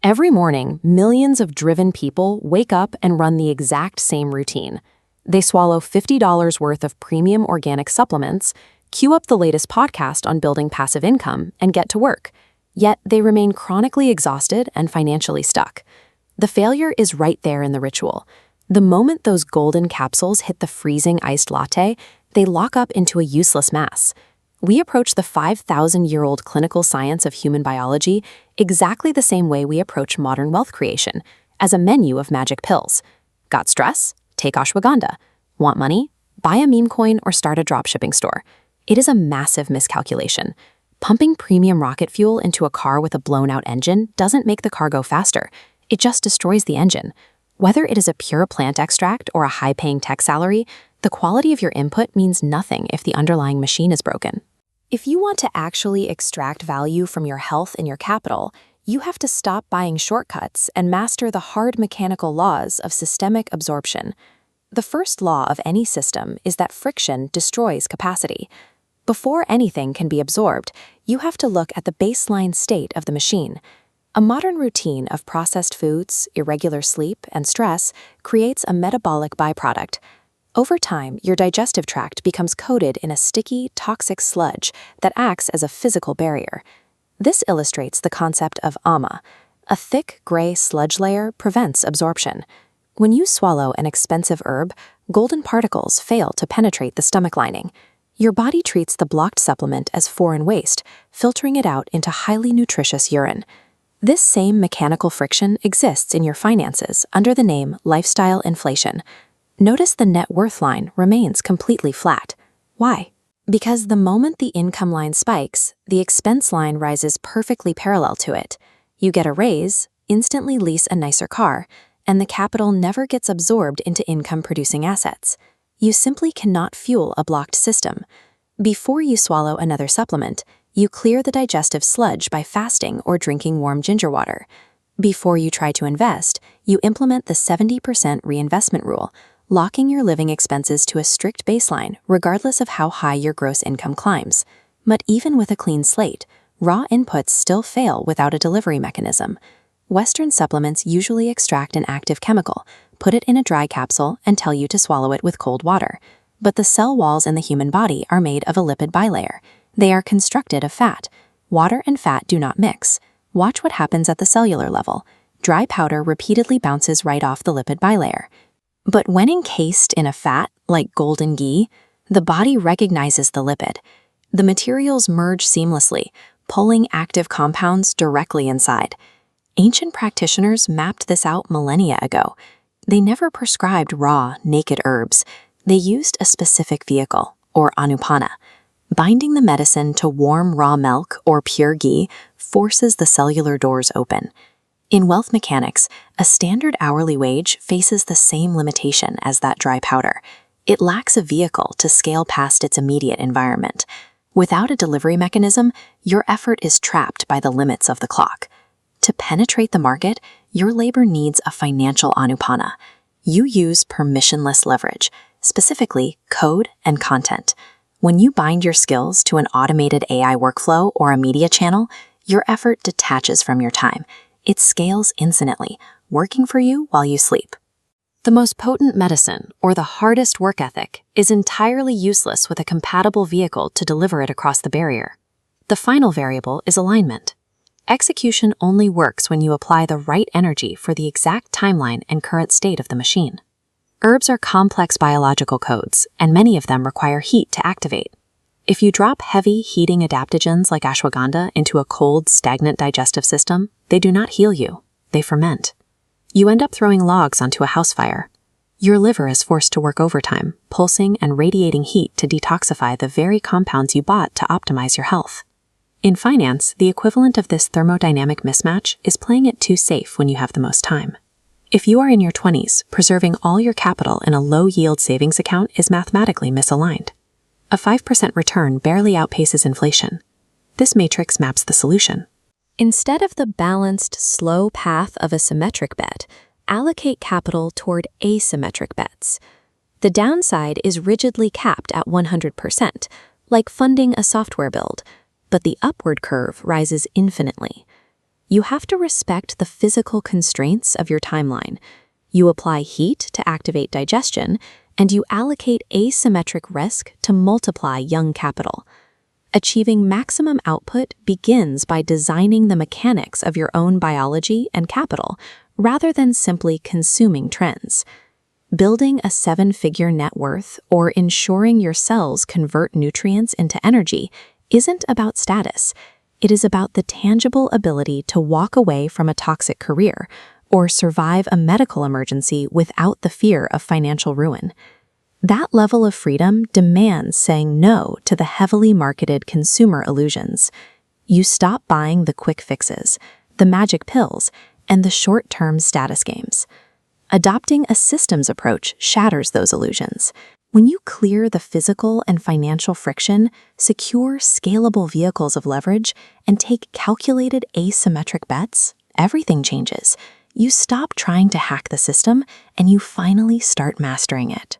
Every morning, millions of driven people wake up and run the exact same routine. They swallow $50 worth of premium organic supplements, queue up the latest podcast on building passive income, and get to work. Yet they remain chronically exhausted and financially stuck. The failure is right there in the ritual. The moment those golden capsules hit the freezing iced latte, they lock up into a useless mass. We approach the 5,000-year-old clinical science of human biology exactly the same way we approach modern wealth creation, as a menu of magic pills. Got stress? Take ashwagandha. Want money? Buy a meme coin or start a dropshipping store. It is a massive miscalculation. Pumping premium rocket fuel into a car with a blown-out engine doesn't make the car go faster. It just destroys the engine. Whether it is a pure plant extract or a high-paying tech salary, the quality of your input means nothing if the underlying machine is broken. If you want to actually extract value from your health and your capital, you have to stop buying shortcuts and master the hard mechanical laws of systemic absorption. The first law of any system is that friction destroys capacity. Before anything can be absorbed, you have to look at the baseline state of the machine. A modern routine of processed foods, irregular sleep, and stress creates a metabolic byproduct. Over time, your digestive tract becomes coated in a sticky, toxic sludge that acts as a physical barrier. This illustrates the concept of ama. A thick, gray sludge layer prevents absorption. When you swallow an expensive herb, golden particles fail to penetrate the stomach lining. Your body treats the blocked supplement as foreign waste, filtering it out into highly nutritious urine. This same mechanical friction exists in your finances under the name lifestyle inflation. Notice the net worth line remains completely flat. Why? Because the moment the income line spikes, the expense line rises perfectly parallel to it. You get a raise, instantly lease a nicer car, and the capital never gets absorbed into income-producing assets. You simply cannot fuel a blocked system. Before you swallow another supplement, you clear the digestive sludge by fasting or drinking warm ginger water. Before you try to invest, you implement the 70% reinvestment rule, locking your living expenses to a strict baseline regardless of how high your gross income climbs. But even with a clean slate, raw inputs still fail without a delivery mechanism. Western supplements usually extract an active chemical, put it in a dry capsule, and tell you to swallow it with cold water. But the cell walls in the human body are made of a lipid bilayer. They are constructed of fat. Water and fat do not mix. Watch what happens at the cellular level. Dry powder repeatedly bounces right off the lipid bilayer. But when encased in a fat, like golden ghee, the body recognizes the lipid. The materials merge seamlessly, pulling active compounds directly inside. Ancient practitioners mapped this out millennia ago. They never prescribed raw, naked herbs. They used a specific vehicle, or anupana. Binding the medicine to warm raw milk or pure ghee forces the cellular doors open. In wealth mechanics, a standard hourly wage faces the same limitation as that dry powder. It lacks a vehicle to scale past its immediate environment. Without a delivery mechanism, your effort is trapped by the limits of the clock. To penetrate the market, your labor needs a financial anupana. You use permissionless leverage, specifically code and content. When you bind your skills to an automated AI workflow or a media channel, your effort detaches from your time. It scales infinitely, working for you while you sleep. The most potent medicine, or the hardest work ethic, is entirely useless with a compatible vehicle to deliver it across the barrier. The final variable is alignment. Execution only works when you apply the right energy for the exact timeline and current state of the machine. Herbs are complex biological codes, and many of them require heat to activate. If you drop heavy, heating adaptogens like ashwagandha into a cold, stagnant digestive system, they do not heal you, they ferment. You end up throwing logs onto a house fire. Your liver is forced to work overtime, pulsing and radiating heat to detoxify the very compounds you bought to optimize your health. In finance, the equivalent of this thermodynamic mismatch is playing it too safe when you have the most time. If you are in your 20s, preserving all your capital in a low-yield savings account is mathematically misaligned. A 5% return barely outpaces inflation. This matrix maps the solution. Instead of the balanced, slow path of a symmetric bet, allocate capital toward asymmetric bets. The downside is rigidly capped at 100%, like funding a software build, but the upward curve rises infinitely. You have to respect the physical constraints of your timeline. You apply heat to activate digestion, and you allocate asymmetric risk to multiply young capital. Achieving maximum output begins by designing the mechanics of your own biology and capital, rather than simply consuming trends. Building a seven-figure net worth or ensuring your cells convert nutrients into energy isn't about status. It is about the tangible ability to walk away from a toxic career or survive a medical emergency without the fear of financial ruin. That level of freedom demands saying no to the heavily marketed consumer illusions. You stop buying the quick fixes, the magic pills, and the short-term status games. Adopting a systems approach shatters those illusions. When you clear the physical and financial friction, secure scalable vehicles of leverage, and take calculated asymmetric bets, everything changes. You stop trying to hack the system, and you finally start mastering it.